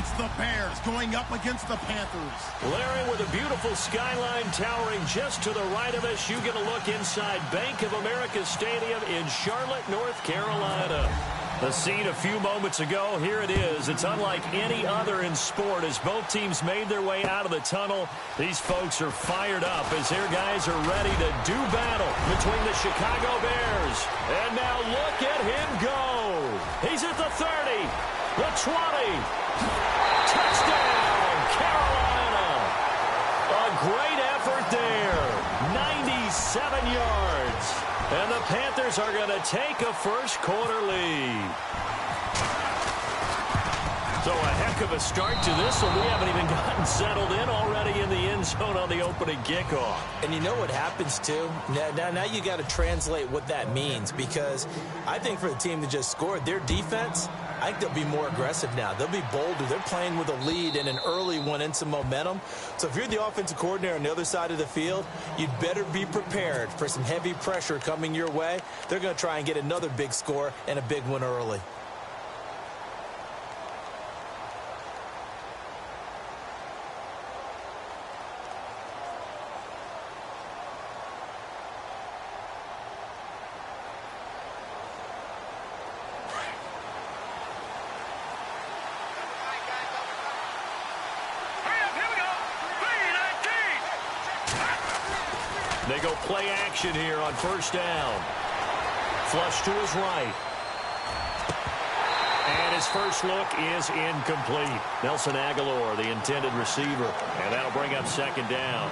It's the Bears going up against the Panthers. Larry, with a beautiful skyline towering just to the right of us, you get a look inside Bank of America Stadium in Charlotte, North Carolina. The scene a few moments ago, here it is. It's unlike any other in sport as both teams made their way out of the tunnel. These folks are fired up as their guys are ready to do battle between the Chicago Bears. And now look at him go. He's at the 30, the 20. Touchdown, Carolina. A great effort there. 97 yards. And the Panthers are going to take a first-quarter lead. So a heck of a start to this one. We haven't even gotten settled in already in the end zone on the opening kickoff. And you know what happens, too? Now you got to translate what that means, because I think for the team that just scored, their defense, I think they'll be more aggressive now. They'll be bolder. They're playing with a lead and an early one and some momentum. So if you're the offensive coordinator on the other side of the field, you'd better be prepared for some heavy pressure coming your way. They're going to try and get another big score and a big one early. They go play action here on first down. Flush to his right. And his first look is incomplete. Nelson Aguilar, the intended receiver. And that'll bring up second down.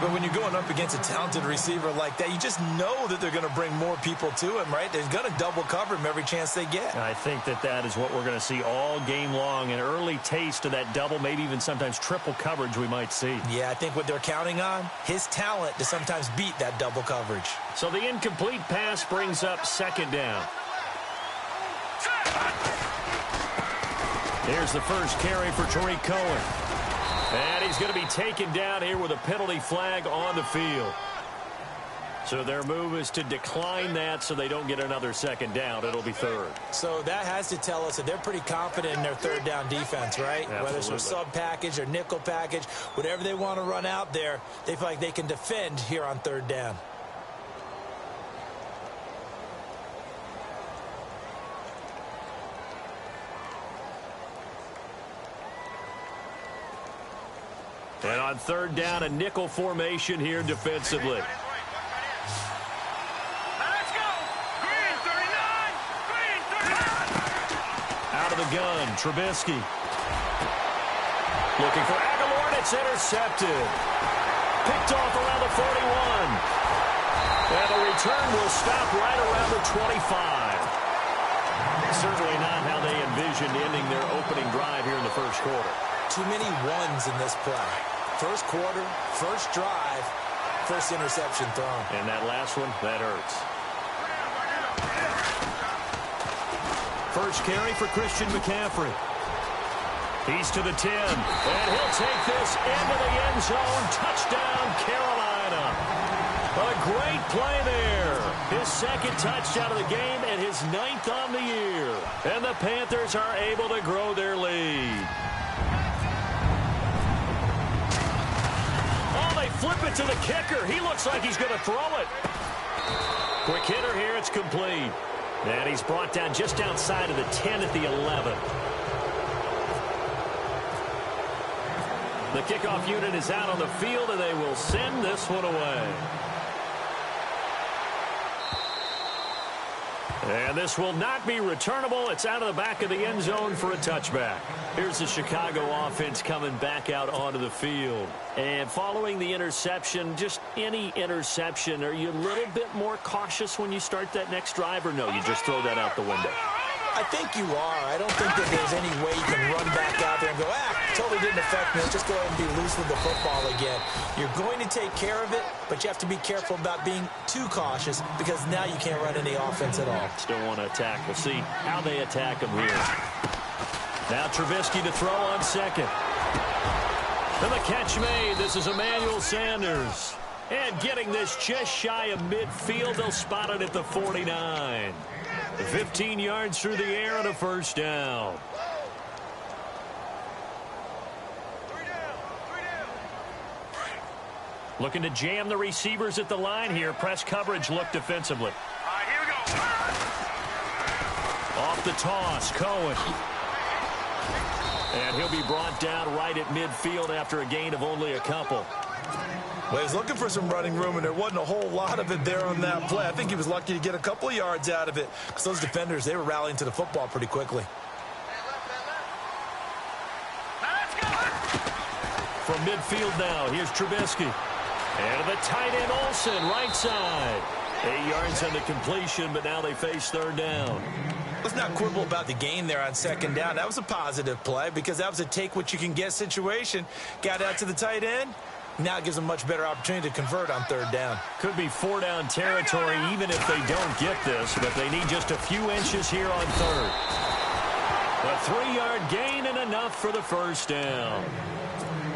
But when you're going up against a talented receiver like that, you just know that they're going to bring more people to him, right? They're going to double cover him every chance they get. I think that is what we're going to see all game long. An early taste of that double, maybe even sometimes triple coverage we might see. Yeah, I think what they're counting on, his talent to sometimes beat that double coverage. So the incomplete pass brings up second down. Here's the first carry for Tariq Cohen. And he's going to be taken down here with a penalty flag on the field. So their move is to decline that so they don't get another second down. It'll be third. So that has to tell us that they're pretty confident in their third down defense, right? Absolutely. Whether it's a sub package or nickel package, whatever they want to run out there, they feel like they can defend here on third down. And on third down, a nickel formation here defensively. Let's go! Green 39! Green 39! Out of the gun, Trubisky. Looking for Aguilar, and it's intercepted. Picked off around the 41. And the return will stop right around the 25. Certainly not how they envisioned ending their opening drive here in the first quarter. Too many ones in this play. First quarter, first drive, first interception thrown. And that last one, that hurts. First carry for Christian McCaffrey. He's to the 10, and he'll take this into the end zone. Touchdown, Carolina. A great play there. His second touchdown of the game and his 9th on the year. And the Panthers are able to grow their lead. Flip it to the kicker. He looks like he's going to throw it. Quick hitter here. It's complete. And he's brought down just outside of the 10 at the 11. The kickoff unit is out on the field, and they will send this one away. And this will not be returnable. It's out of the back of the end zone for a touchback. Here's the Chicago offense coming back out onto the field. And following the interception, just any interception, are you a little bit more cautious when you start that next drive, or no, you just throw that out the window? I think you are. I don't think that there's any way you can run back out there and go, totally didn't affect me. Let's just go ahead and be loose with the football again. You're going to take care of it, but you have to be careful about being too cautious because now you can't run any offense at all. Still want to attack. We'll see how they attack him here. Now Trubisky to throw on second. And the catch made. This is Emmanuel Sanders. And getting this just shy of midfield, they'll spot it at the 49. 15 yards through the air and a first down. Looking to jam the receivers at the line here. Press coverage look defensively. All right, here we go. Off the toss, Cohen. And he'll be brought down right at midfield after a gain of only a couple. Well, he was looking for some running room, and there wasn't a whole lot of it there on that play. I think he was lucky to get a couple of yards out of it because those defenders, they were rallying to the football pretty quickly. From midfield now, here's Trubisky. And the tight end Olsen, right side. 8 yards on the completion, but now they face third down. Let's not quibble about the gain there on second down. That was a positive play because that was a take-what-you-can-get situation. Got out to the tight end. Now it gives them much better opportunity to convert on third down. Could be 4-down territory even if they don't get this, but they need just a few inches here on third. A 3-yard gain and enough for the first down.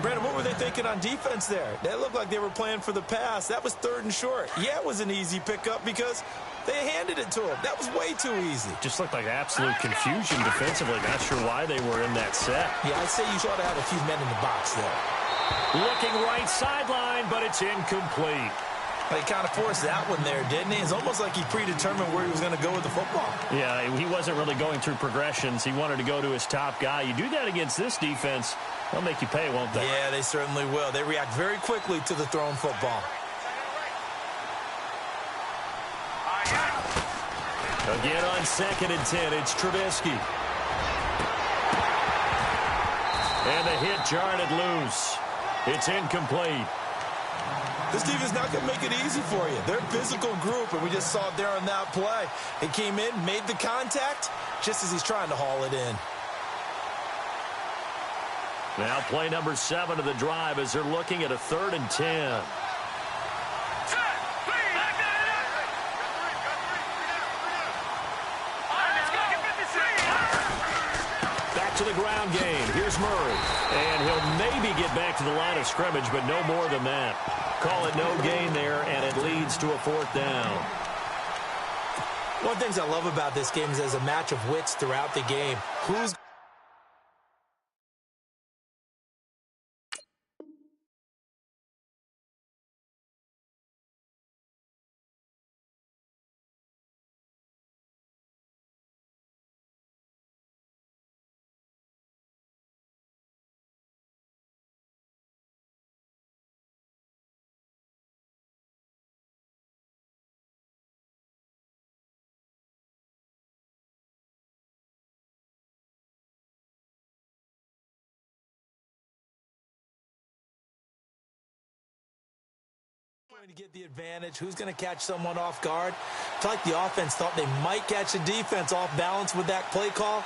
Brandon, what were they thinking on defense there? They looked like they were playing for the pass. That was 3rd and short. Yeah, it was an easy pickup because they handed it to him. That was way too easy. Just looked like absolute confusion defensively. Not sure why they were in that set. Yeah, I'd say you ought to have a few men in the box there. Looking right sideline, but it's incomplete. He kind of forced that one there, didn't he? It's almost like he predetermined where he was going to go with the football. Yeah, he wasn't really going through progressions. He wanted to go to his top guy. You do that against this defense, they'll make you pay, won't they? Yeah, they certainly will. They react very quickly to the thrown football. Again on 2nd and 10, it's Trubisky. And the hit jarred it loose. It's incomplete. This defense is not going to make it easy for you. They're a physical group, and we just saw it there on that play. It came in, made the contact, just as he's trying to haul it in. Now play number 7 of the drive as they're looking at a 3rd and 10. To the ground game. Here's Murray. And he'll maybe get back to the line of scrimmage, but no more than that. Call it no gain there, and it leads to a 4th down. One of the things I love about this game is there's a match of wits throughout the game. Who's going to get the advantage? Who's going to catch someone off guard? I feel like the offense thought they might catch the defense off balance with that play call.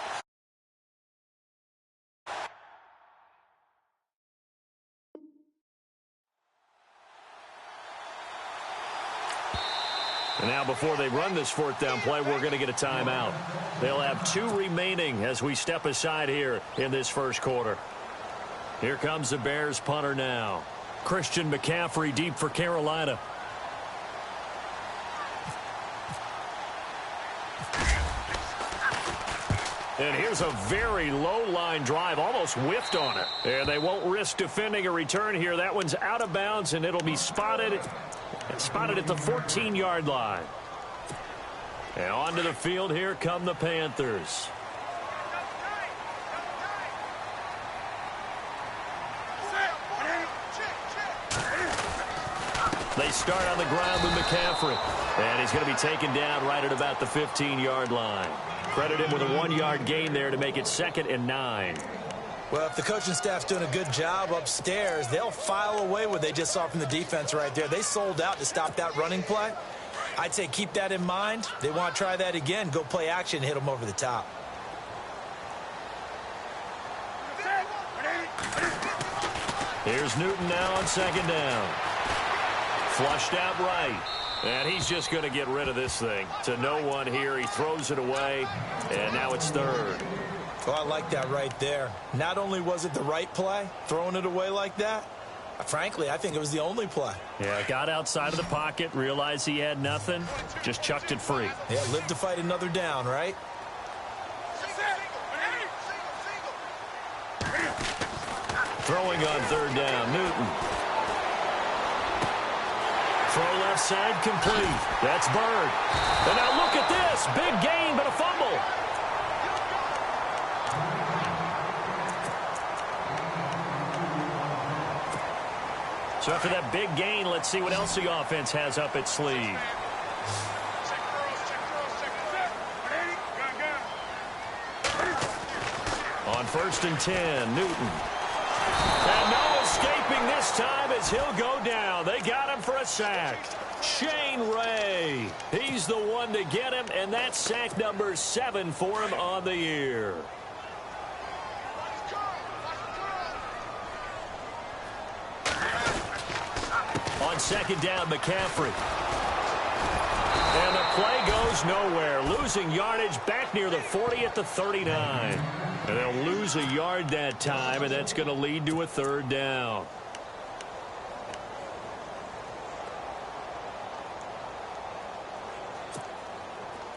And now before they run this 4th down play, we're going to get a timeout. They'll have 2 remaining as we step aside here in this first quarter. Here comes the Bears punter now. Christian McCaffrey deep for Carolina. And here's a very low line drive, almost whiffed on it. And they won't risk defending a return here. That one's out of bounds, and it'll be spotted at the 14-yard line. And onto the field, here come the Panthers. They start on the ground with McCaffrey. And he's going to be taken down right at about the 15-yard line. Credit him with a 1-yard gain there to make it 2nd and 9. Well, if the coaching staff's doing a good job upstairs, they'll file away what they just saw from the defense right there. They sold out to stop that running play. I'd say keep that in mind. They want to try that again. Go play action, hit them over the top. Here's Newton now on 2nd down. Flushed out right. And he's just going to get rid of this thing. To no one here. He throws it away. And now it's 3rd. Oh, I like that right there. Not only was it the right play, throwing it away like that, frankly, I think it was the only play. Yeah, got outside of the pocket, realized he had nothing, just chucked it free. Yeah, live to fight another down, right? Throwing on 3rd down, Newton. left side complete. That's Bird. And now look at this. Big gain, but a fumble. So after that big gain, let's see what else the offense has up its sleeve. On 1st and 10, Newton. And no escaping this time as he'll go down. They got him for a sack. Shane Ray. He's the one to get him, and that's sack number 7 for him on the year. On 2nd down, McCaffrey. And the play goes nowhere. Losing yardage back near the 40 at the 39. And they'll lose a yard that time, and that's going to lead to a 3rd down.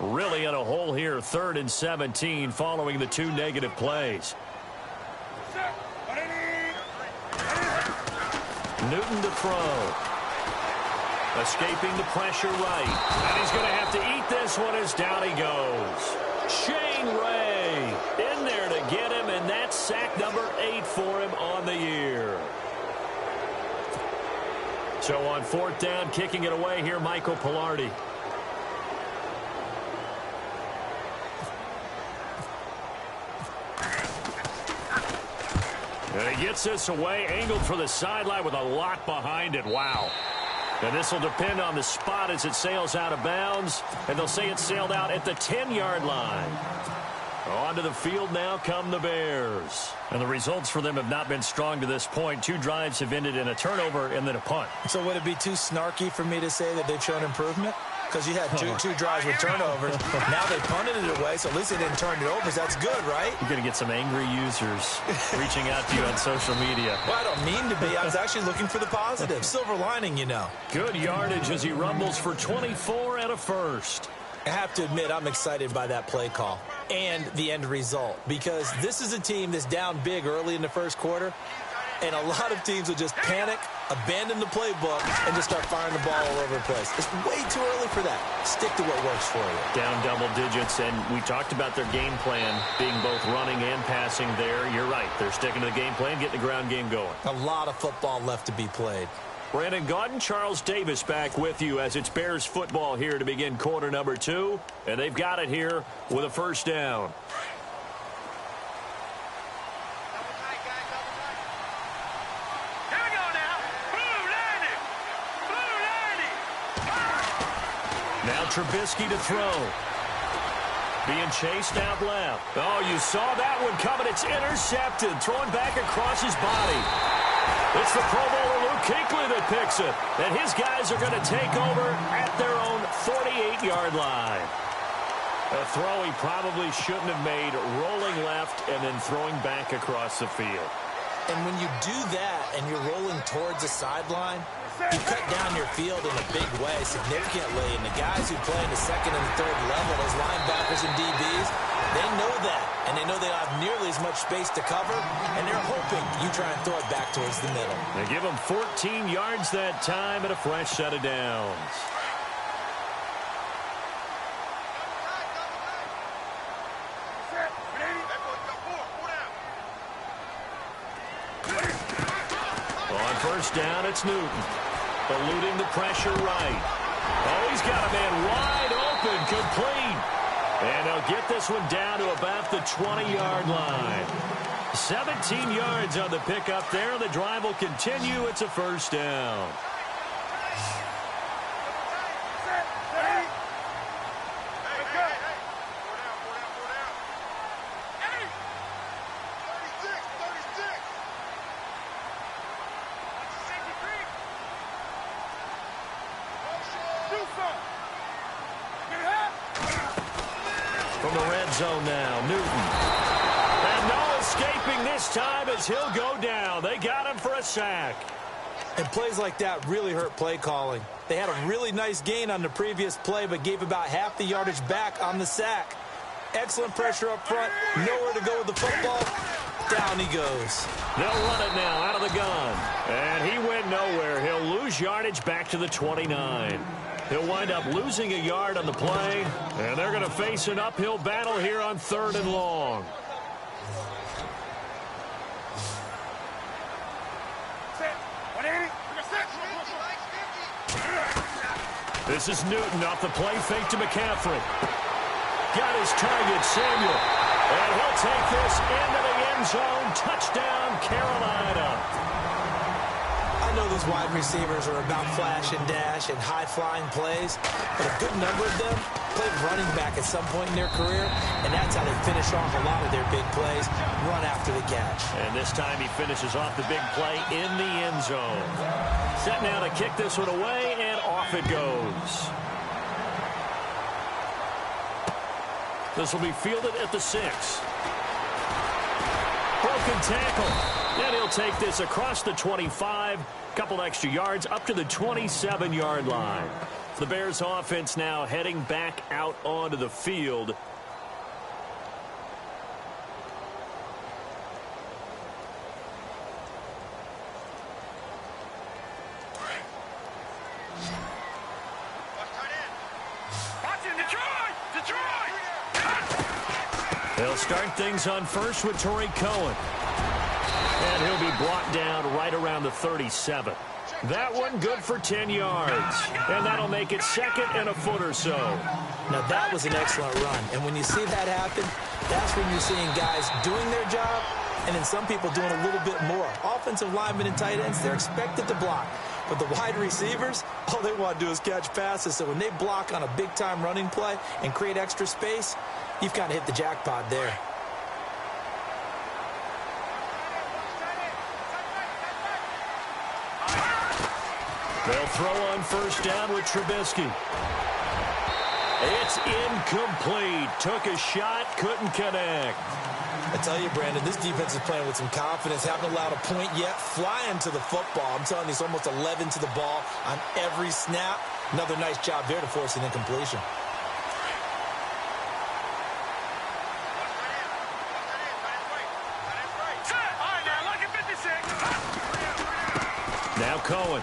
Really in a hole here, 3rd and 17 following the 2 negative plays. Newton to throw. Escaping the pressure right. And he's going to have to eat this one as down he goes. Shane Ray in there to get him, and that's sack number 8 for him on the year. So on 4th down, kicking it away here, Michael Pilardi. And he gets this away, angled for the sideline with a lot behind it. Wow. And this will depend on the spot as it sails out of bounds. And they'll say it sailed out at the 10-yard line. Onto the field now come the Bears. And the results for them have not been strong to this point. 2 drives have ended in a turnover and then a punt. So would it be too snarky for me to say that they've shown improvement? Because you had two drives with turnovers. Now they punted it away, so at least they didn't turn it over. So that's good, right? You're going to get some angry users reaching out to you on social media. Well, I don't mean to be. I was actually looking for the positive. Silver lining, you know. Good yardage as he rumbles for 24 and a first. I have to admit, I'm excited by that play call and the end result, because this is a team that's down big early in the first quarter, and a lot of teams will just panic, abandon the playbook, and just start firing the ball all over the place. It's way too early for that. Stick to what works for you. Down double digits, and we talked about their game plan being both running and passing there. You're right. They're sticking to the game plan, getting the ground game going. A lot of football left to be played. Brandon Gaudin, Charles Davis back with you as it's Bears football here to begin quarter number 2. And they've got it here with a 1st down. Here we go now. Blue 90. Now Trubisky to throw. Being chased out left. Oh, you saw that one coming. It's intercepted. Throwing back across his body. It's the Pro Bowler Luke Kuechly that picks it. And his guys are going to take over at their own 48-yard line. A throw he probably shouldn't have made, rolling left and then throwing back across the field. And when you do that and you're rolling towards the sideline, you cut down your field in a big way significantly. And the guys who play in the 2nd and 3rd level, those linebackers and DBs, they know that. And they know they don't have nearly as much space to cover. And they're hoping you try and throw it back towards the middle. They give them 14 yards that time and a fresh set of downs. On 1st down, it's Newton. Eluding the pressure right. Oh, he's got a man wide open, complete. And they'll get this one down to about the 20-yard line. 17 yards on the pickup there. The drive will continue. It's a 1st down. From the red zone now, Newton. And no escaping this time as he'll go down. They got him for a sack. And plays like that really hurt play calling. They had a really nice gain on the previous play, but gave about half the yardage back on the sack. Excellent pressure up front, nowhere to go with the football. Down he goes. They'll run it now out of the gun. And he went nowhere. He'll lose yardage back to the 29. He'll wind up losing a yard on the play. And they're going to face an uphill battle here on 3rd and long. This is Newton off the play fake to McCaffrey. Got his target, Samuel. And he'll take this into the end zone. Touchdown, Carolina. I know these wide receivers are about flash and dash and high-flying plays, but a good number of them played running back at some point in their career, and that's how they finish off a lot of their big plays, run after the catch. And this time he finishes off the big play in the end zone. Set now to kick this one away, and off it goes. This will be fielded at the 6. Broken tackle. And he'll take this across the 25. Couple extra yards up to the 27-yard line. The Bears offense now heading back out onto the field. They'll start things on first with Torrey Cohen. And he'll be brought down right around the 37. That one good for 10 yards. And that'll make it 2nd and a foot or so. Now, that was an excellent run. And when you see that happen, that's when you're seeing guys doing their job and then some people doing a little bit more. Offensive linemen and tight ends, they're expected to block. But the wide receivers, all they want to do is catch passes. So when they block on a big-time running play and create extra space, you've kind of hit the jackpot there. They'll throw on first down with Trubisky. It's incomplete. Took a shot, couldn't connect. I tell you, Brandon, this defense is playing with some confidence. Haven't allowed a point yet. Flying to the football. I'm telling you, it's almost 11 to the ball on every snap. Another nice job there to force an incompletion. Now Cohen.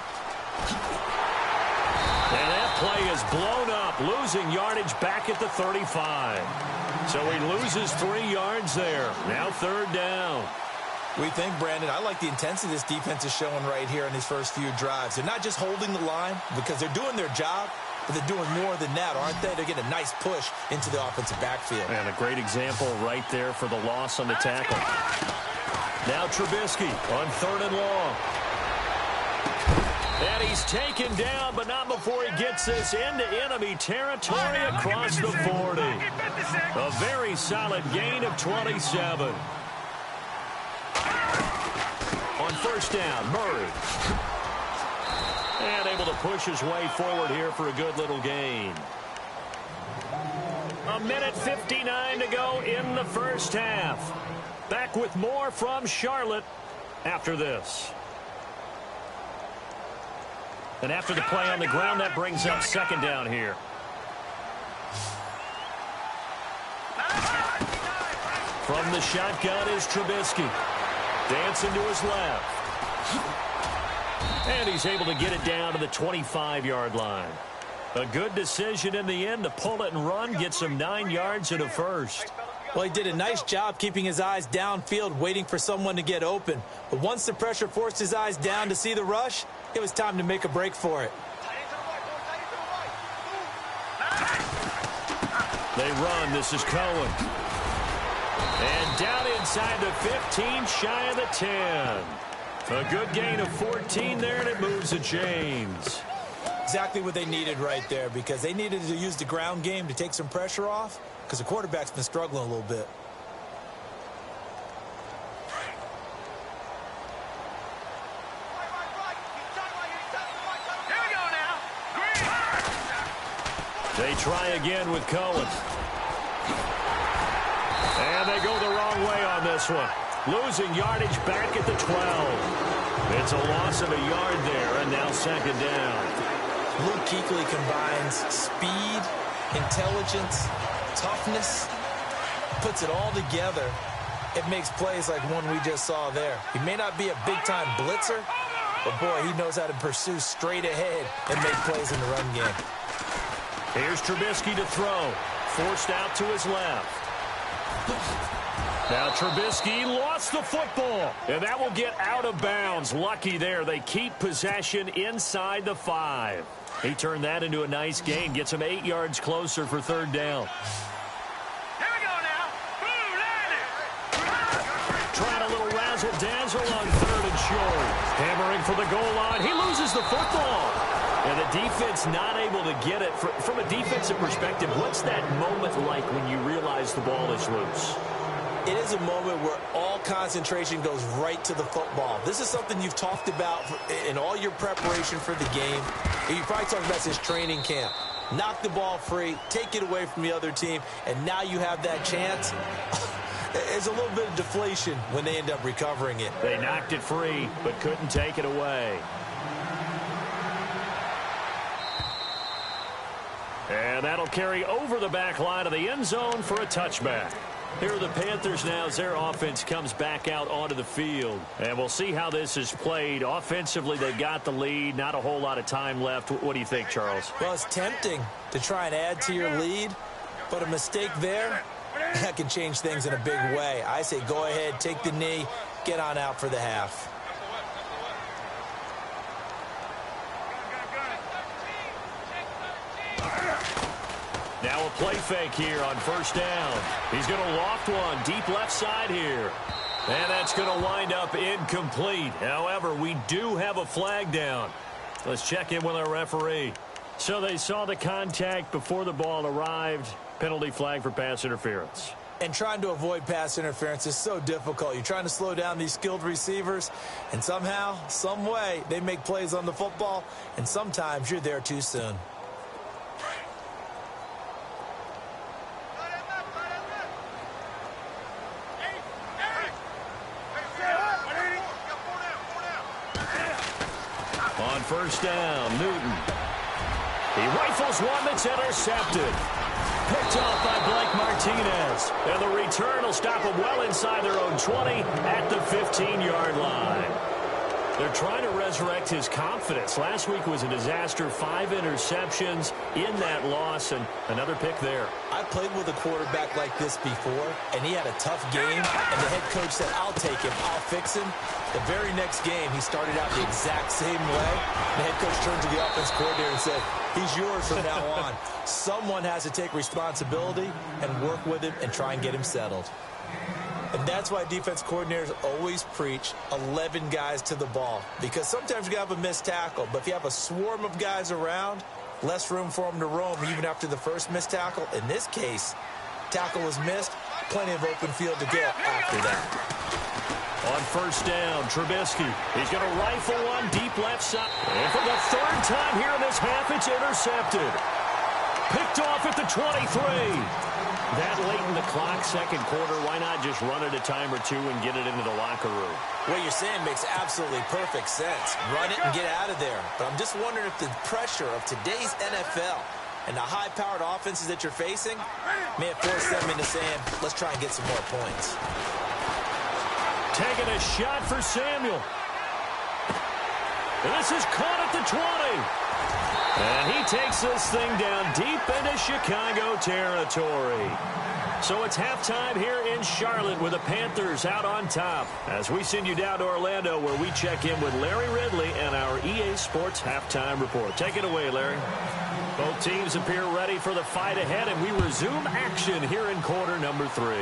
And that play is blown up, losing yardage back at the 35. So he loses 3 yards there. Now 3rd down. We think, Brandon, I like the intensity this defense is showing right here in these first few drives. They're not just holding the line because they're doing their job, but they're doing more than that, aren't they? They're getting a nice push into the offensive backfield. And a great example right there for the loss on the tackle. Now Trubisky on 3rd and long. And he's taken down, but not before he gets this into enemy territory across the 40. A very solid gain of 27. On first down, Murray. And able to push his way forward here for a good little gain. 1:59 to go in the first half. Back with more from Charlotte after this. And after the play on the ground, that brings up 2nd down here. From the shotgun is Trubisky. Dancing to his left. And he's able to get it down to the 25-yard line. A good decision in the end to pull it and run, get some 9 yards and a first. Well, he did a nice job keeping his eyes downfield, waiting for someone to get open. But once the pressure forced his eyes down to see the rush, it was time to make a break for it. They run. This is Cohen. And down inside the 15, shy of the 10. A good gain of 14 there, and it moves the chains. Exactly what they needed right there, because they needed to use the ground game to take some pressure off, because the quarterback's been struggling a little bit. They try again with Cohen. And they go the wrong way on this one. Losing yardage back at the 12. It's a loss of a yard there, and now 2nd down. Luke Kuechly combines speed, intelligence, toughness, puts it all together it makes plays like one we just saw there. He may not be a big-time blitzer, but, boy, he knows how to pursue straight ahead and make plays in the run game. Here's Trubisky to throw. Forced out to his left. Now Trubisky lost the football, and that will get out of bounds. Lucky there. They keep possession inside the 5. He turned that into a nice gain. Gets him 8 yards closer for third down. Here we go now. Trying a little razzle-dazzle on third and short. Hammering for the goal line. He loses the football. And the defense not able to get it. From a defensive perspective, what's that moment like when you realize the ball is loose? It is a moment where all concentration goes right to the football. This is something you've talked about in all your preparation for the game. You probably talked about this training camp. Knock the ball free, take it away from the other team, and now you have that chance. There's a little bit of deflation when they end up recovering it. They knocked it free, but couldn't take it away. And that'll carry over the back line of the end zone for a touchback. Here are the Panthers now as their offense comes back out onto the field. And we'll see how this is played. Offensively, they've got the lead. Not a whole lot of time left. What do you think, Charles? Well, it's tempting to try and add to your lead, but a mistake there, that can change things in a big way. I say go ahead, take the knee, get on out for the half. Now a play fake here on first down. He's going to loft one deep left side here. And that's going to wind up incomplete. However, we do have a flag down. Let's check in with our referee. So they saw the contact before the ball arrived. Penalty flag for pass interference. And trying to avoid pass interference is so difficult. You're trying to slow down these skilled receivers, and somehow, some way, they make plays on the football, and sometimes you're there too soon. On first down, Newton. He rifles one that's intercepted. Picked off by Blake Martinez. And the return will stop them well inside their own 20 at the 15-yard line. They're trying to resurrect his confidence. Last week was a disaster. 5 interceptions in that loss, and another pick there. I played with a quarterback like this before, and he had a tough game, and the head coach said, I'll take him, I'll fix him. The very next game, he started out the exact same way. The head coach turned to the offense coordinator and said, he's yours from now on. Someone has to take responsibility and work with him and try and get him settled. And that's why defense coordinators always preach 11 guys to the ball. Because sometimes you have a missed tackle, but if you have a swarm of guys around, less room for them to roam even after the first missed tackle. In this case, tackle was missed, plenty of open field to go after that. On first down, Trubisky. He's going to rifle one deep left side. And for the third time here in this half, it's intercepted. Picked off at the 23. That late in the clock, second quarter, why not just run it a time or two and get it into the locker room? What you're saying makes absolutely perfect sense. Run it and get out of there. But I'm just wondering if the pressure of today's NFL and the high-powered offenses that you're facing may have forced them into saying, let's try and get some more points. Taking a shot for Samuel. And this is caught at the 20. And he takes this thing down deep into Chicago territory. So it's halftime here in Charlotte with the Panthers out on top. As we send you down to Orlando where we check in with Larry Ridley and our EA Sports Halftime Report. Take it away, Larry. Both teams appear ready for the fight ahead, and we resume action here in quarter number 3.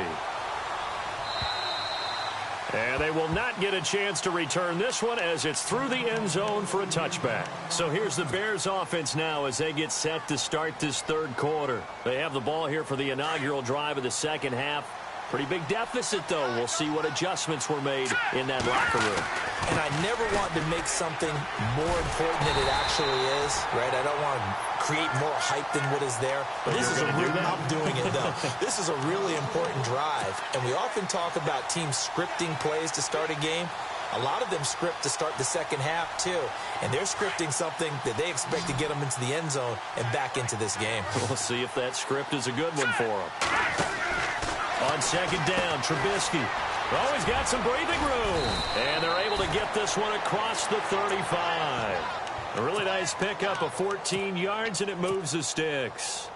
And they will not get a chance to return this one as it's through the end zone for a touchback. So here's the Bears offense now as they get set to start this third quarter. They have the ball here for the inaugural drive of the second half. Pretty big deficit, though. We'll see what adjustments were made in that locker room. And I never want to make something more important than it actually is, right? I don't want to create more hype than what is there. But this is I'm doing it, though. This is a really important drive. And we often talk about teams scripting plays to start a game. A lot of them script to start the second half, too. And they're scripting something that they expect to get them into the end zone and back into this game. We'll see if that script is a good one for them. On second down, Trubisky. Oh, he's got some breathing room. And they're able to get this one across the 35. A really nice pickup of 14 yards, and it moves the sticks.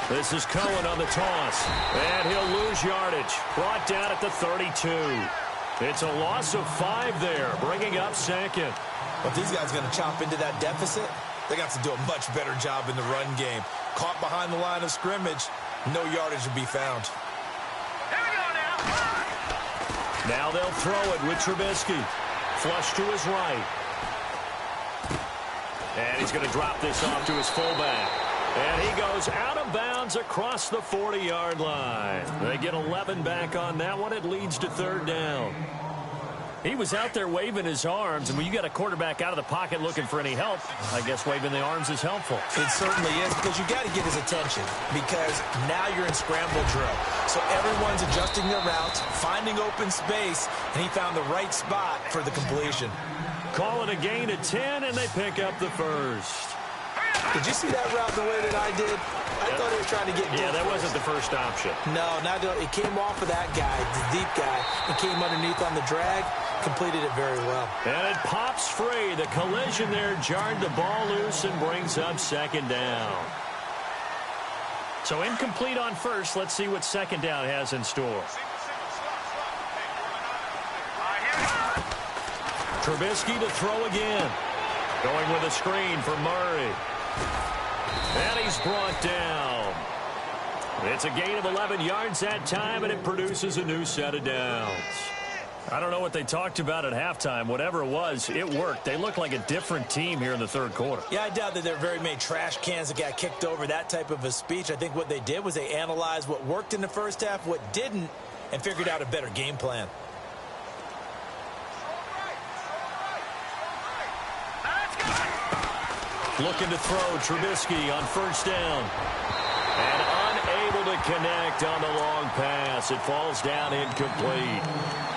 This is Cohen on the toss, and he'll lose yardage. Brought down at the 32. It's a loss of 5 there, bringing up second. But these guys are going to chop into that deficit. They got to do a much better job in the run game. Caught behind the line of scrimmage, no yardage to be found. Here we go now. Now they'll throw it with Trubisky. Flush to his right. And he's going to drop this off to his fullback. And he goes out of bounds across the 40-yard line. They get 11 back on that one. It leads to 3rd down. He was out there waving his arms, and when you got a quarterback out of the pocket looking for any help, I guess waving the arms is helpful. It certainly is, because you got to get his attention, because now you're in scramble drill. So everyone's adjusting their routes, finding open space, and he found the right spot for the completion. Calling a gain of 10, and they pick up the first. Did you see that route the way that I did? I thought he was trying to get Yeah, that wasn't the first option. No, it came off of that guy, the deep guy. It came underneath on the drag, completed it very well. And it pops free. The collision there jarred the ball loose and brings up 2nd down. So incomplete on first. Let's see what 2nd down has in store. Trubisky to throw again. Going with a screen for Murray. And he's brought down. It's a gain of 11 yards that time, and it produces a new set of downs. I don't know what they talked about at halftime. Whatever it was, it worked. They look like a different team here in the 3rd quarter. Yeah, I doubt that there are very many trash cans that got kicked over, that type of a speech. I think what they did was they analyzed what worked in the first half, what didn't, and figured out a better game plan. Looking to throw Trubisky on 1st down. And unable to connect on the long pass. It falls down incomplete.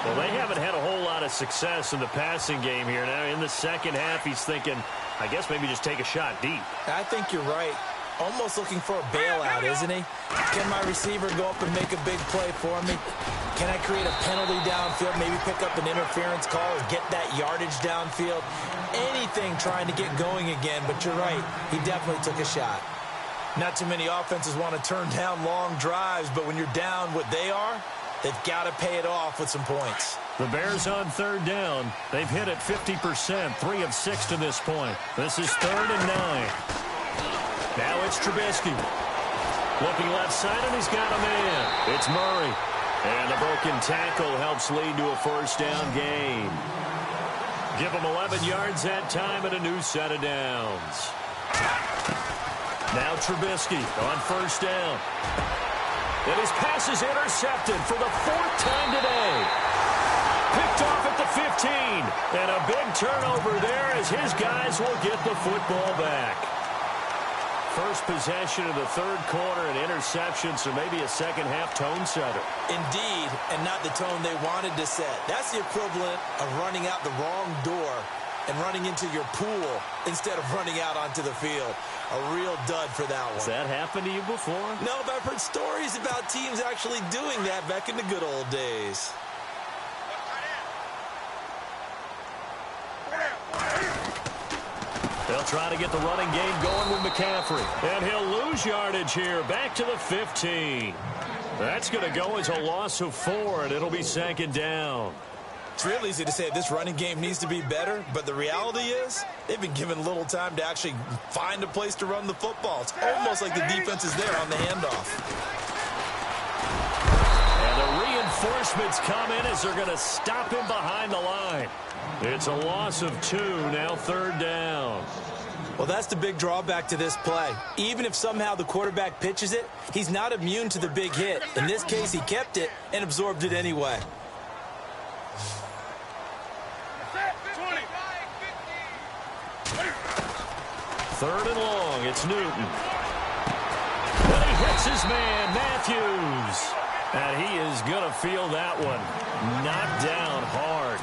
Well, they haven't had a whole lot of success in the passing game here. Now, in the 2nd half, he's thinking, I guess maybe just take a shot deep. I think you're right. Almost looking for a bailout, isn't he? Can my receiver go up and make a big play for me? Can I create a penalty downfield, maybe pick up an interference call or get that yardage downfield? Anything trying to get going again, but you're right. He definitely took a shot. Not too many offenses want to turn down long drives, but when you're down what they are, they've got to pay it off with some points. The Bears on 3rd down. They've hit it 50%, 3 of 6 to this point. This is 3rd and 9. Now it's Trubisky. Looking left side, and he's got a man. It's Murray. And the broken tackle helps lead to a 1st down gain. Give him 11 yards that time and a new set of downs. Now Trubisky on 1st down. And his pass is intercepted for the 4th time today. Picked off at the 15. And a big turnover there as his guys will get the football back. First possession of the 3rd quarter, an interception, so maybe a 2nd half tone setter. Indeed, and not the tone they wanted to set. That's the equivalent of running out the wrong door and running into your pool instead of running out onto the field. A real dud for that one. Has that happened to you before? No, but I've heard stories about teams actually doing that back in the good old days. They'll try to get the running game going with McCaffrey. And he'll lose yardage here, back to the 15. That's going to go as a loss of 4, and it'll be 2nd down. It's real easy to say this running game needs to be better, but the reality is they've been given little time to actually find a place to run the football. It's almost like the defense is there on the handoff. And the reinforcements come in as they're going to stop him behind the line. It's a loss of 2, now 3rd down. Well, that's the big drawback to this play. Even if somehow the quarterback pitches it, he's not immune to the big hit. In this case, he kept it and absorbed it anyway. 3rd and long, it's Newton. And he hits his man, Matthews. And he is going to feel that one. Knocked down hard.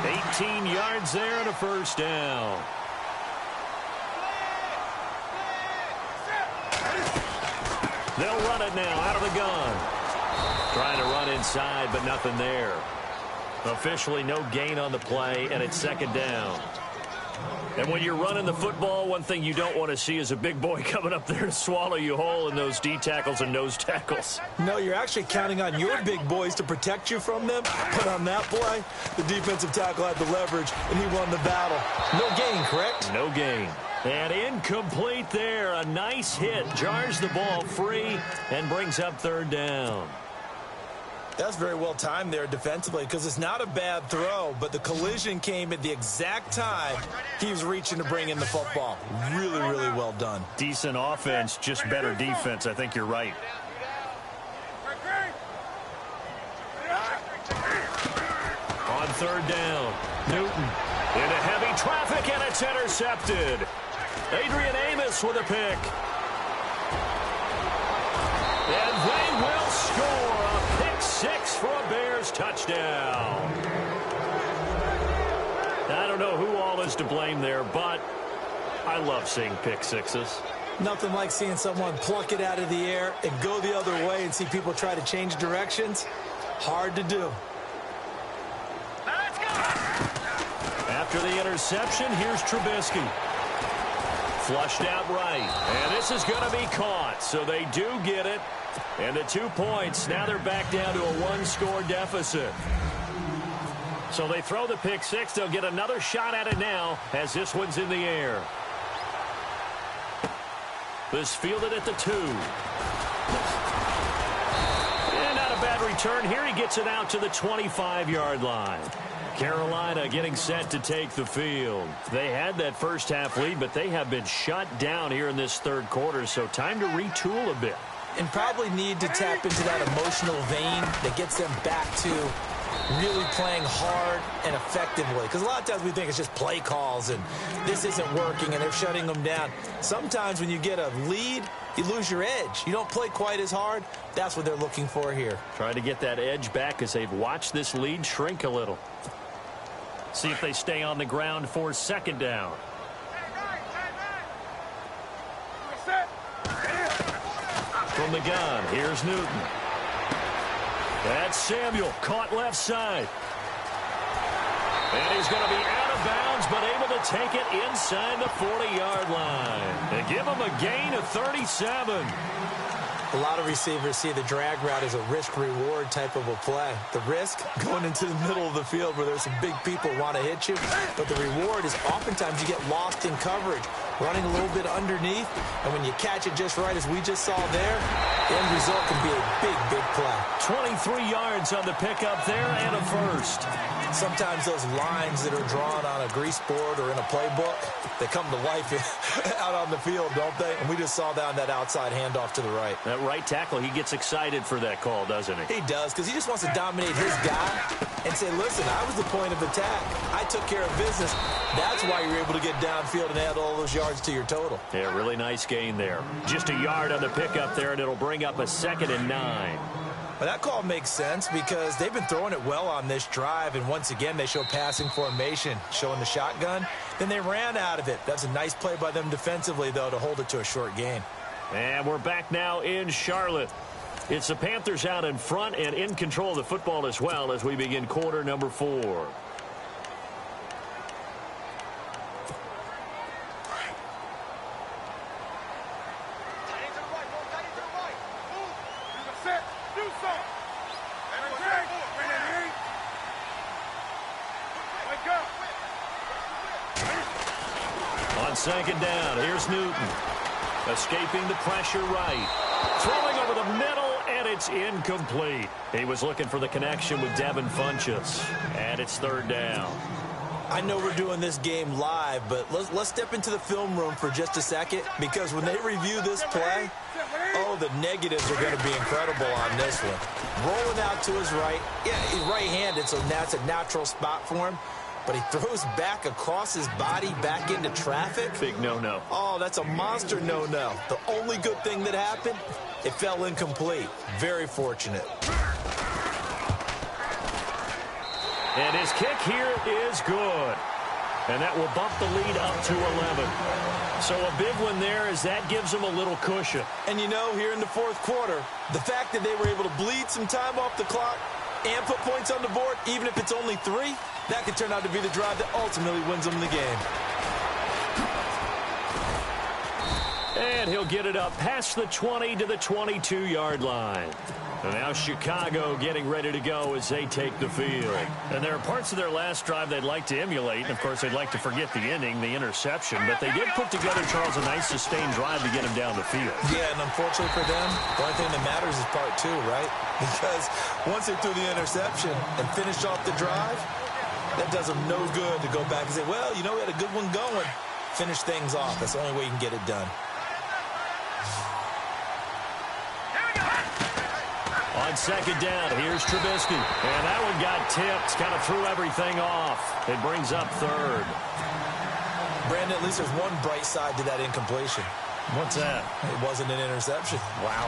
18 yards there and a first down. They'll run it now out of the gun. Trying to run inside, but nothing there. Officially no gain on the play, and it's second down. And when you're running the football, one thing you don't want to see is a big boy coming up there to swallow you whole in those D tackles and nose tackles. No, you're actually counting on your big boys to protect you from them. But on that play, the defensive tackle had the leverage, and he won the battle. No gain, correct? No gain. And incomplete there. A nice hit. Jars the ball free and brings up third down. That's very well timed there defensively because it's not a bad throw, but the collision came at the exact time he was reaching to bring in the football. Really, really well done. Decent offense, just better defense. I think you're right. On third down, Newton into heavy traffic, and it's intercepted. Adrian Amos with a pick. And they will score. A pick six for a Bears touchdown. I don't know who all is to blame there, but I love seeing pick sixes. Nothing like seeing someone pluck it out of the air and go the other way and see people try to change directions. Hard to do. Let's go. After the interception, here's Trubisky. Flushed out right. And this is going to be caught. So they do get it. And the 2 points. Now they're back down to a one-score deficit. So they throw the pick six. They'll get another shot at it now as this one's in the air. This fielded at the 2. And not a bad return here. He gets it out to the 25-yard line. Carolina getting set to take the field. They had that first half lead, but they have been shut down here in this third quarter, so time to retool a bit. And probably need to tap into that emotional vein that gets them back to really playing hard and effectively. Because a lot of times we think it's just play calls and this isn't working and they're shutting them down. Sometimes when you get a lead, you lose your edge. You don't play quite as hard. That's what they're looking for here. Trying to get that edge back as they've watched this lead shrink a little. See if they stay on the ground for second down. From the gun, here's Newton. That's Samuel, caught left side. And he's going to be out of bounds, but able to take it inside the 40-yard line. They give him a gain of 37. A lot of receivers see the drag route as a risk-reward type of a play. The risk, going into the middle of the field where there's some big people want to hit you. But the reward is oftentimes you get lost in coverage, running a little bit underneath. And when you catch it just right, as we just saw there, the end result can be a big, big play. 23 yards on the pickup there and a first. Sometimes those lines that are drawn on a grease board or in a playbook, they come to life out on the field, don't they? And we just saw that on that outside handoff to the right. That right tackle, he gets excited for that call, doesn't he? He does, because he just wants to dominate his guy and say, listen, I was the point of attack. I took care of business. That's why you're able to get downfield and add all those yards to your total. Yeah, really nice gain there. Just a yard on the pickup there, and it'll bring up a 2nd and 9. Well, that call makes sense because they've been throwing it well on this drive, and once again, they show passing formation, showing the shotgun. Then they ran out of it. That's a nice play by them defensively, though, to hold it to a short gain. And we're back now in Charlotte. It's the Panthers out in front and in control of the football as well as we begin quarter number 4. On second down, here's Newton. Escaping the pressure right. Throwing over the middle, and it's incomplete. He was looking for the connection with Devin Funchess. And it's third down. I know we're doing this game live, but let's step into the film room for just a second, because when they review this play, oh, the negatives are going to be incredible on this one. Rolling out to his right. Yeah, he's right-handed, so that's a natural spot for him. But he throws back across his body back into traffic. Big no-no. Oh, that's a monster no-no. The only good thing that happened, it fell incomplete. Very fortunate. And his kick here is good. And that will bump the lead up to 11. So a big one there as that gives them a little cushion. And you know, here in the fourth quarter, the fact that they were able to bleed some time off the clock and put points on the board, even if it's only 3, that could turn out to be the drive that ultimately wins them the game. And he'll get it up past the 20 to the 22-yard line. And now Chicago getting ready to go as they take the field. And there are parts of their last drive they'd like to emulate. And, of course, they'd like to forget the ending, the interception. But they did put together, Charles, a nice sustained drive to get him down the field. Yeah, and unfortunately for them, the only thing that matters is part 2, right? Because once they threw the interception and finished off the drive, that does them no good to go back and say, well, you know, we had a good one going. Finish things off. That's the only way you can get it done. On second down, here's Trubisky. And that one got tipped, kind of threw everything off. It brings up third. Brandon, at least there's one bright side to that incompletion. What's that? It wasn't an interception. Wow.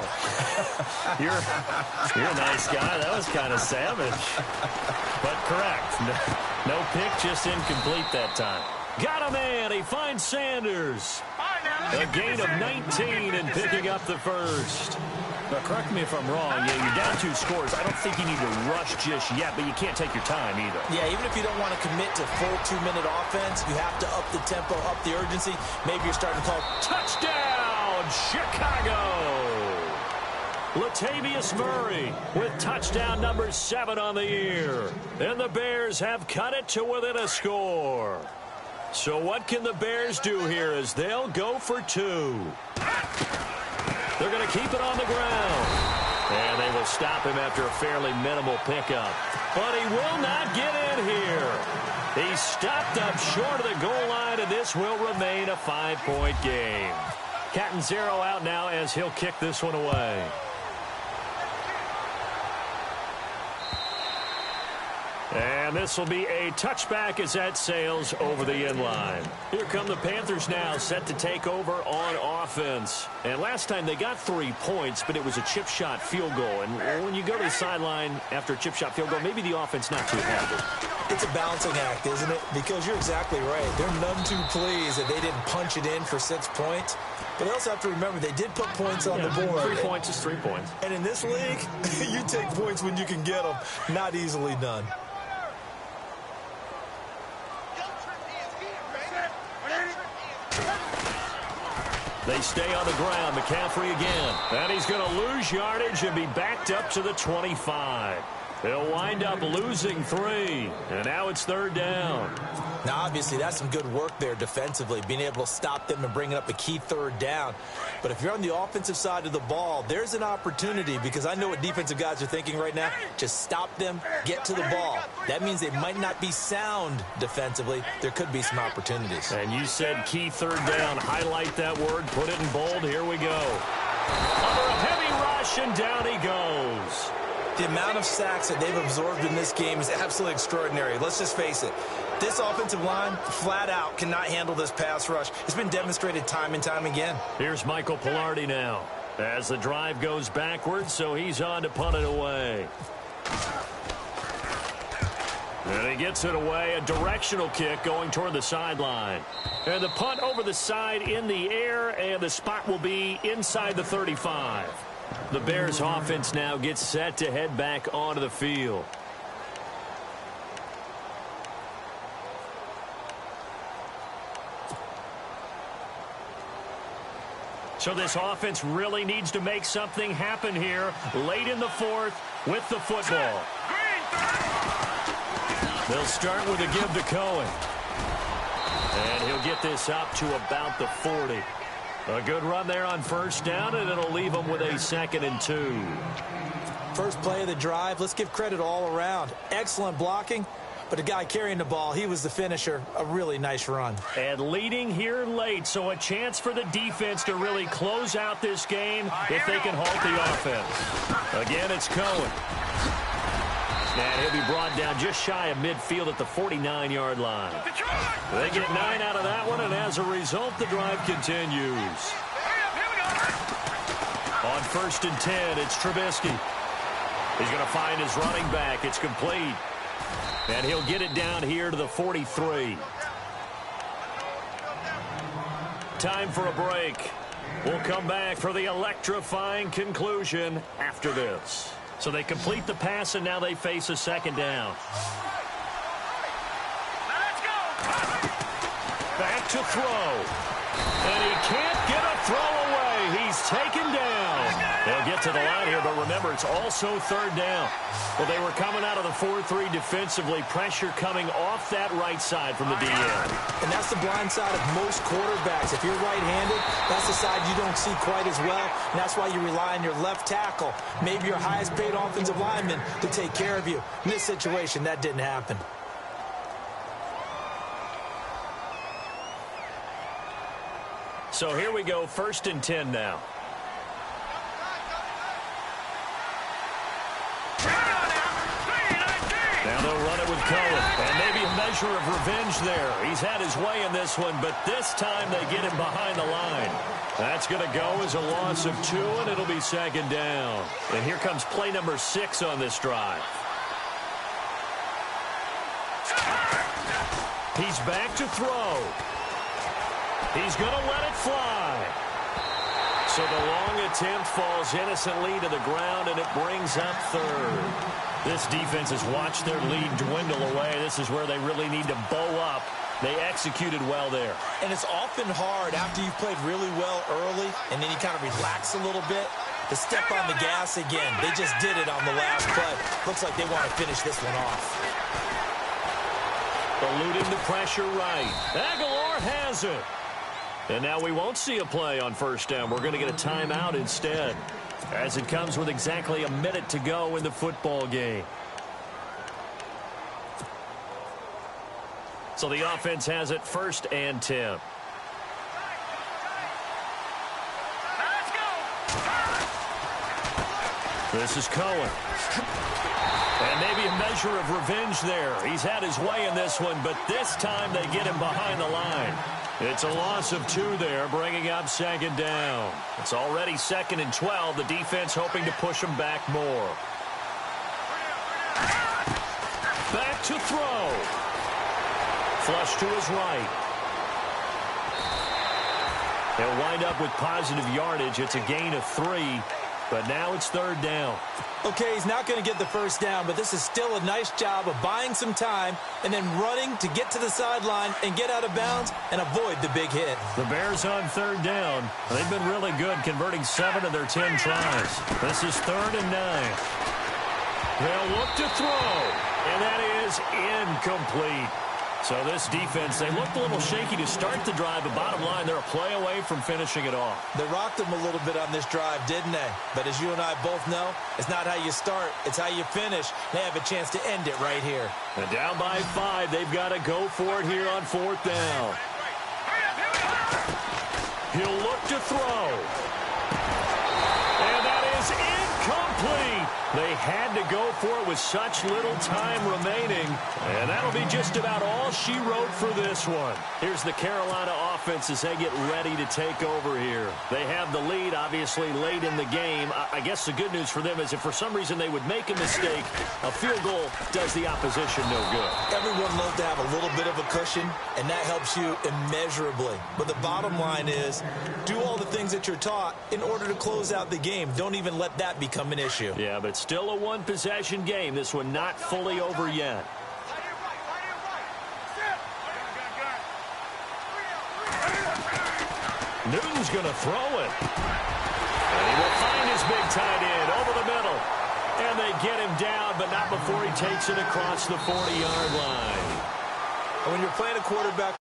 You're a nice guy. That was kind of savage. But correct. No pick, just incomplete that time. Got a man. He finds Sanders. A gain of 19 and picking up the first. Now, correct me if I'm wrong. Yeah, you're down 2 scores. I don't think you need to rush just yet, but you can't take your time either. Yeah, even if you don't want to commit to full 2-minute offense, you have to up the tempo, up the urgency. Maybe you're starting to call touchdown, Chicago. Latavius Murray with touchdown number 7 on the year. And the Bears have cut it to within a score. So what can the Bears do here as they'll go for 2? They're going to keep it on the ground. And they will stop him after a fairly minimal pickup. But he will not get in here. He stopped up short of the goal line, and this will remain a 5-point game. Catanzaro out now as he'll kick this one away. And this will be a touchback as that sails over the end line. Here come the Panthers now, set to take over on offense. And last time they got 3 points, but it was a chip shot field goal. And when you go to the sideline after a chip shot field goal, maybe the offense not too happy. It's a balancing act, isn't it? Because you're exactly right. They're none too pleased that they didn't punch it in for 6 points. But they also have to remember they did put points on the board. 3 points is 3 points. And in this league, you take points when you can get them. Not easily done. They stay on the ground. McCaffrey again. And he's going to lose yardage and be backed up to the 25. They'll wind up losing 3. And now it's 3rd down. Now, obviously, that's some good work there defensively, being able to stop them and bringing up a key 3rd down. But if you're on the offensive side of the ball, there's an opportunity, because I know what defensive guys are thinking right now. Just stop them, get to the ball. That means they might not be sound defensively. There could be some opportunities. And you said key 3rd down. Highlight that word. Put it in bold. Here we go. Under a heavy rush, and down he goes. The amount of sacks that they've absorbed in this game is absolutely extraordinary. Let's just face it. This offensive line, flat out, cannot handle this pass rush. It's been demonstrated time and time again. Here's Michael Pilardi now as the drive goes backwards, so he's on to punt it away. And he gets it away, a directional kick going toward the sideline. And the punt over the side in the air, and the spot will be inside the 35. The Bears offense now gets set to head back onto the field. So this offense really needs to make something happen here late in the 4th with the football. They'll start with a give to Cohen. And he'll get this up to about the 40. A good run there on 1st down, and it'll leave them with a 2nd and 2. First play of the drive, let's give credit all around. Excellent blocking, but the guy carrying the ball, he was the finisher. A really nice run. And leading here late, so a chance for the defense to really close out this game if they can halt the offense. Again, it's Cohen. And he'll be brought down just shy of midfield at the 49-yard line. They get 9 out of that one, and as a result, the drive continues. On 1st and 10, it's Trubisky. He's going to find his running back. It's complete. And he'll get it down here to the 43. Time for a break. We'll come back for the electrifying conclusion after this. So they complete the pass, and now they face a second down. Let's go. Back to throw. And he can't get a throw away. He's taken down. They'll get to the line here, but remember, it's also third down. Well, they were coming out of the 4-3 defensively. Pressure coming off that right side from the DN. And that's the blind side of most quarterbacks. If you're right-handed, that's the side you don't see quite as well. And that's why you rely on your left tackle, maybe your highest-paid offensive lineman, to take care of you. In this situation, that didn't happen. So here we go, 1st and 10 now. Now they'll run it with Cohen, and maybe a measure of revenge there. He's had his way in this one, but this time they get him behind the line. That's going to go as a loss of 2, and it'll be second down. And here comes play number 6 on this drive. He's back to throw. He's going to let it fly. So the long attempt falls innocently to the ground, and it brings up third. This defense has watched their lead dwindle away. This is where they really need to bow up. They executed well there. And it's often hard after you've played really well early, and then you kind of relax a little bit, to step on the gas again. They just did it on the last play. Looks like they want to finish this one off. Eluding the pressure right. Aguilar has it. And now we won't see a play on 1st down. We're going to get a timeout instead, as it comes with exactly a minute to go in the football game. So the offense has it 1st and 10. Let's go. This is Cohen. And maybe a measure of revenge there. He's had his way in this one, but this time they get him behind the line. It's a loss of 2 there, bringing up second down. It's already 2nd and 12. The defense hoping to push them back more. Back to throw. Flush to his right. They'll wind up with positive yardage. It's a gain of 3, but now it's 3rd down. Okay, he's not going to get the 1st down, but this is still a nice job of buying some time and then running to get to the sideline and get out of bounds and avoid the big hit. The Bears on 3rd down. They've been really good, converting 7 of their 10 tries. This is 3rd and 9. They'll look to throw, and that is incomplete. So this defense, they looked a little shaky to start the drive, but bottom line, they're a play away from finishing it off. They rocked them a little bit on this drive, didn't they? But as you and I both know, it's not how you start, it's how you finish. They have a chance to end it right here. And down by 5, they've got to go for it here on 4th down. He'll look to throw. And that is incomplete. They had to go for it with such little time remaining. And that'll be just about all she wrote for this one. Here's the Carolina offense as they get ready to take over here. They have the lead, obviously, late in the game. I guess the good news for them is if for some reason they would make a mistake, a field goal does the opposition no good. Everyone loves to have a little bit of a cushion, and that helps you immeasurably. But the bottom line is, do all the things that you're taught in order to close out the game. Don't even let that become an issue. Yeah, but it's still a one-possession game. This one not fully over yet. Newton's going to throw it. And he will find his big tight end over the middle. And they get him down, but not before he takes it across the 40-yard line. And when you're playing a quarterback